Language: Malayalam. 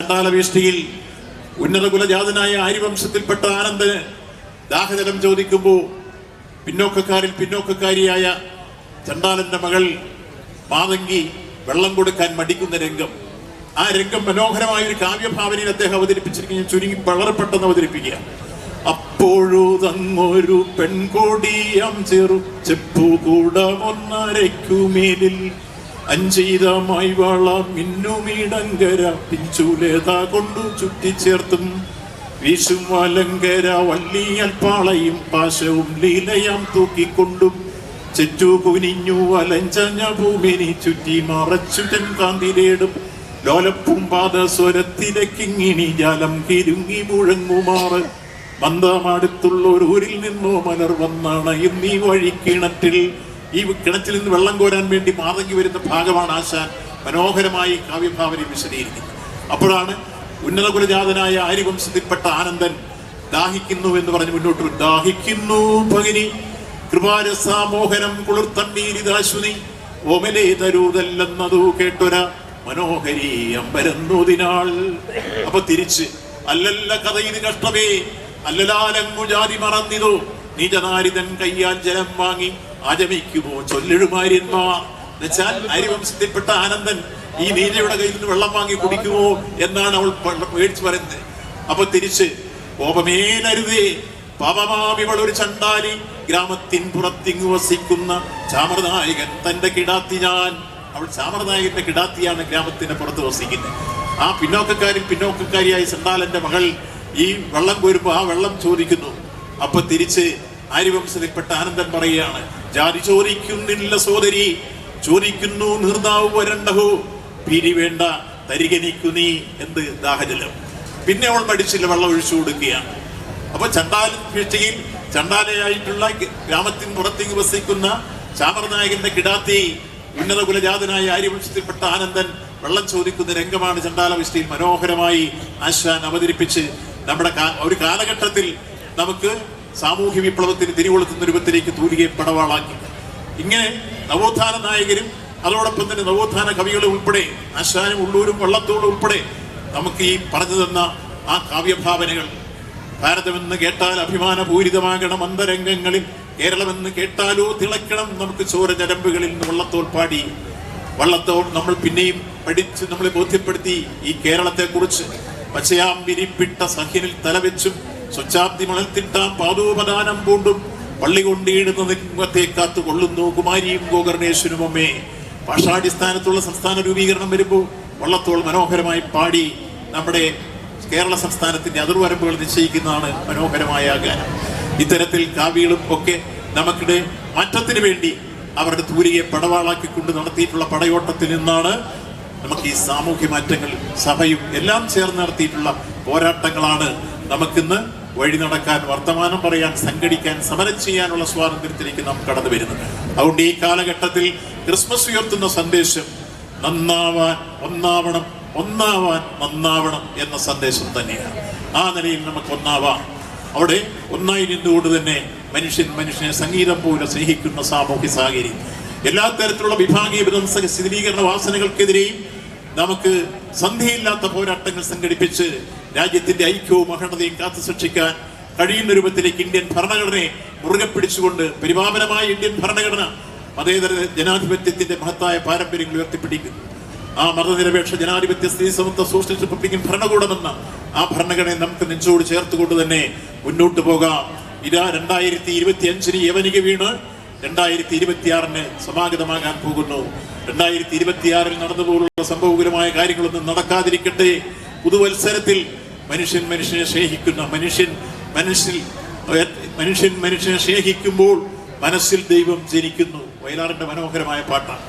ചണ്ടാലവേഷ്ടിയിൽ ഉന്നത കുലജാതനായ ആര്യവംശത്തിൽപ്പെട്ട ആനന്ദന് ദാഹജലം ചോദിക്കുമ്പോൾ പിന്നോക്കക്കാരിൽ പിന്നോക്കക്കാരിയായ ചണ്ടാലന്റെ മകൾ മാതങ്കി വെള്ളം കൊടുക്കാൻ മടിക്കുന്ന രംഗം. ആ രംഗം മനോഹരമായ ഒരു കാവ്യഭാവനയിൽ അദ്ദേഹം അവതരിപ്പിച്ചിരിക്കുന്ന ചുരുങ്ങി വളരെ പെട്ടെന്ന് അവതരിപ്പിക്കുക. അപ്പോഴുതങ്ങൊരു പെൺകൊടിയാം ചെറു ചെപ്പുകൂടമൊന്നരയ്ക്കുമേലിൽ അഞ്ചീതമായി വള മിന്നുമീടങ്കര പിഞ്ചുലേത കൊണ്ടു ചുറ്റിച്ചേർത്തും വീശും വലങ്കര വള്ളിയൽ പാളയും പാശവും ലീലയാം തൂക്കിക്കൊണ്ടും ചെറ്റു കുനിഞ്ഞു വലഞ്ചഞ്ഞ ഭൂമിനി ചുറ്റി മറച്ചു കാന്തിലേടും ലോലപ്പും പാദസ്വരത്തിലക്കിങ്ങിണി ജലം കിരുങ്ങി മുഴങ്ങുമാറ് മന്ദമടുത്തുള്ള ഒരു ഊരിൽ നിന്നോ മലർ വന്നണയും ഈ വഴി കിണറ്റിൽ. ഈ കിണറ്റിൽ നിന്ന് വെള്ളം കോരാൻ വേണ്ടി മാതങ്കി വരുന്ന ഭാഗമാണ് ആശാൻ മനോഹരമായി കാവ്യഭാവനയിൽ വിശദീകരിക്കുന്നത്. അപ്പോഴാണ് ഉന്നത കുലജാതനായ ആര്യവംശത്തിൽപ്പെട്ട ആനന്ദൻ ദാഹിക്കുന്നു എന്ന് പറഞ്ഞ് മുന്നോട്ട് വരും. ദാഹിക്കുന്നു ഭഗിനി കൃപാരസാമോഹനം കുളിർത്തണ്ണീരിതാശുനി ഓമലേ തരൂതല്ലെന്നതു കേട്ടൊര മനോഹരി അമ്പരന്നോതിനാൾ. അപ്പൊ തിരിച്ച് അല്ലല്ല കഥ ഇത് കഷ്ടമേ അല്ലലാലങ്ങു ജാതി മറന്നിതോ നീചനാരിതൻ കയ്യാൽ ജലം വാങ്ങി ആചമിക്കുമോ ചൊല്ലിടുമാര്യന്മാർ. എന്നുവെച്ചാൽ ആര്യവംശത്തിൽപ്പെട്ട ആനന്ദൻ ഈ നീചയുടെ കയ്യിൽ നിന്ന് വെള്ളം വാങ്ങി കുടിക്കുമോ എന്നാണ് അവൾ മേടിച്ചു പറയുന്നത്. അപ്പൊ തിരിച്ച് കോപമേനരുതേ പാപമാവിവൾ ഒരു ചണ്ടാലി ഗ്രാമത്തിൻ പുറത്തിങ്ങു വസിക്കുന്ന ചാമരനായകൻ തന്റെ കിടാത്തി ഞാൻ. അവൾ ചാമരനായകന്റെ കിടാത്തിയാണ് ഗ്രാമത്തിന്റെ പുറത്ത് വസിക്കുന്നത്. ആ പിന്നോക്കക്കാരിൽ പിന്നോക്കക്കാരിയായ ചണ്ടാലന്റെ മകൾ ഈ വെള്ളം കോരുമ്പോ ആ വെള്ളം ചോദിക്കുന്നു. അപ്പൊ തിരിച്ച് ആര്യവംശത്തിൽപ്പെട്ട ആനന്ദൻ പറയുകയാണ്, ജാതി ചോദിക്കുന്നില്ല സോദരി ചോദിക്കുന്നു നിർദാവ് വരണ്ടഹോ പിരി വേണ്ട തരികനിക്കു നീ എന്ത് ദാഹജലം. പിന്നെ അവൾ മടിച്ചില്ല, വെള്ളം ഒഴിച്ചു കൊടുക്കുകയാണ്. അപ്പൊ ചണ്ടാലയിൽ ചണ്ടാലയായിട്ടുള്ള ഗ്രാമത്തിന് പുറത്തേക്ക് വസിക്കുന്ന ചാമരനായകന്റെ കിടാത്തി ഉന്നത കുലജാതനായ ആര്യവംശത്തിൽപ്പെട്ട ആനന്ദൻ വെള്ളം ചോദിക്കുന്ന രംഗമാണ് ചണ്ടാലവിഷ്ടിയിൽ മനോഹരമായി ആശാൻ അവതരിപ്പിച്ച് നമ്മുടെ ഒരു കാലഘട്ടത്തിൽ നമുക്ക് സാമൂഹ്യ വിപ്ലവത്തിന് തിരികൊളുത്തുന്ന രൂപത്തിലേക്ക് തൂലികയെ പടവാളാക്കി. ഇങ്ങനെ നവോത്ഥാന നായകരും അതോടൊപ്പം തന്നെ നവോത്ഥാന കവികളും ഉൾപ്പെടെ ആശാനും ഉള്ളൂരും വള്ളത്തോളും ഉൾപ്പെടെ നമുക്ക് ഈ പറഞ്ഞു തന്ന ആ കാവ്യഭാവനകൾ, ഭാരതമെന്ന് കേട്ടാൽ അഭിമാനപൂരിതമാകണം അന്തരംഗങ്ങളിൽ, കേരളമെന്ന് കേട്ടാലോ തിളക്കണം നമുക്ക് ചോര ഞരമ്പുകളിൽ നിന്ന് വള്ളത്തോൾ പാടി. വള്ളത്തോൾ നമ്മൾ പിന്നെയും പഠിച്ച് നമ്മളെ ബോധ്യപ്പെടുത്തി ഈ കേരളത്തെ കുറിച്ച്. പച്ചയാം വിരിപ്പിട്ട സഹ്യനിൽ തലവെച്ചും സ്വച്ഛാബ്ദി മണൽത്തിട്ടാം പാദോപദാനം പൂണ്ടും പള്ളി കൊണ്ടിടുന്ന നിങ്ങത്തെ കാത്തു കൊള്ളുന്നു കുമാരിയും ഗോകർണേശ്വരും അമ്മേ. ഭാഷാടിസ്ഥാനത്തുള്ള സംസ്ഥാന രൂപീകരണം വരുമ്പോൾ വള്ളത്തോൾ മനോഹരമായി പാടി നമ്മുടെ കേരള സംസ്ഥാനത്തിന്റെ അതിർവരമ്പുകൾ നിശ്ചയിക്കുന്നതാണ് മനോഹരമായ ഗാനം. ഇത്തരത്തിൽ കാവ്യകളും ഒക്കെ നമുക്കിടെ മാറ്റത്തിന് വേണ്ടി അവരുടെ തൂലികയെ പടവാളാക്കിക്കൊണ്ട് നടത്തിയിട്ടുള്ള പടയോട്ടത്തിൽ നിന്നാണ് നമുക്ക് ഈ സാമൂഹ്യ മാറ്റങ്ങൾ സഭയും എല്ലാം ചേർന്ന് നടത്തിയിട്ടുള്ള പോരാട്ടങ്ങളാണ് നമുക്കിന്ന് വഴി നടക്കാൻ, വർത്തമാനം പറയാൻ, സംഘടിക്കാൻ, സമരം ചെയ്യാനുള്ള സ്വാതന്ത്ര്യത്തിലേക്ക് നാം കടന്നു വരുന്നത്. അതുകൊണ്ട് ഈ കാലഘട്ടത്തിൽ ക്രിസ്മസ് ഉയർത്തുന്ന സന്ദേശം നന്നാവാൻ ഒന്നാവണം, ഒന്നാവാൻ നന്നാവണം എന്ന സന്ദേശം തന്നെയാണ്. ആ നിലയിൽ നമുക്ക് ഒന്നാവാം. അവിടെ ഒന്നായി നിന്നുകൊണ്ട് തന്നെ മനുഷ്യനെ സംഗീതം പോലെ സ്നേഹിക്കുന്ന സാമൂഹ്യ സാഹചര്യം, എല്ലാ തരത്തിലുള്ള വിഭാഗീയ വിധ്വംസക സ്ഥിരീകരണ വാസനകൾക്കെതിരെയും നമുക്ക് സന്ധിയില്ലാത്ത പോരാട്ടങ്ങൾ സംഘടിപ്പിച്ച് രാജ്യത്തിന്റെ ഐക്യവും അഖണ്ഡതയും കാത്തു സൂക്ഷിക്കാൻ കഴിയുന്ന രൂപത്തിലേക്ക് ഇന്ത്യൻ ഭരണഘടനയെ മുറുകെ പിടിച്ചുകൊണ്ട് പരിപാവനമായ ഇന്ത്യൻ ഭരണഘടന മതേതര ജനാധിപത്യത്തിന്റെ മഹത്തായ പാരമ്പര്യങ്ങൾ ഉയർത്തിപ്പിടിക്കുന്നു. ആ മതനിരപേക്ഷ ജനാധിപത്യ സ്ത്രീ സമത്വ സോഷ്യലിസ്റ്റ് റിപ്പബ്ലിക്കൻ ഭരണകൂടമെന്ന ആ ഭരണഘടനയെ നമുക്ക് നെഞ്ചോട് ചേർത്തുകൊണ്ട് തന്നെ മുന്നോട്ട് പോകാം. ഇതാ 2025 യവനിക വീണ് 2026 സമാഗതമാകാൻ പോകുന്നു. 2026 നടന്നുപോലുള്ള സംഭവകരമായ കാര്യങ്ങളൊന്നും നടക്കാതിരിക്കട്ടെ. പുതുവത്സരത്തിൽ മനുഷ്യനെ സ്നേഹിക്കുന്ന മനുഷ്യനെ സ്നേഹിക്കുമ്പോൾ മനസ്സിൽ ദൈവം ജനിക്കുന്നു. വയലാറിന്റെ മനോഹരമായ പാട്ടാണ്.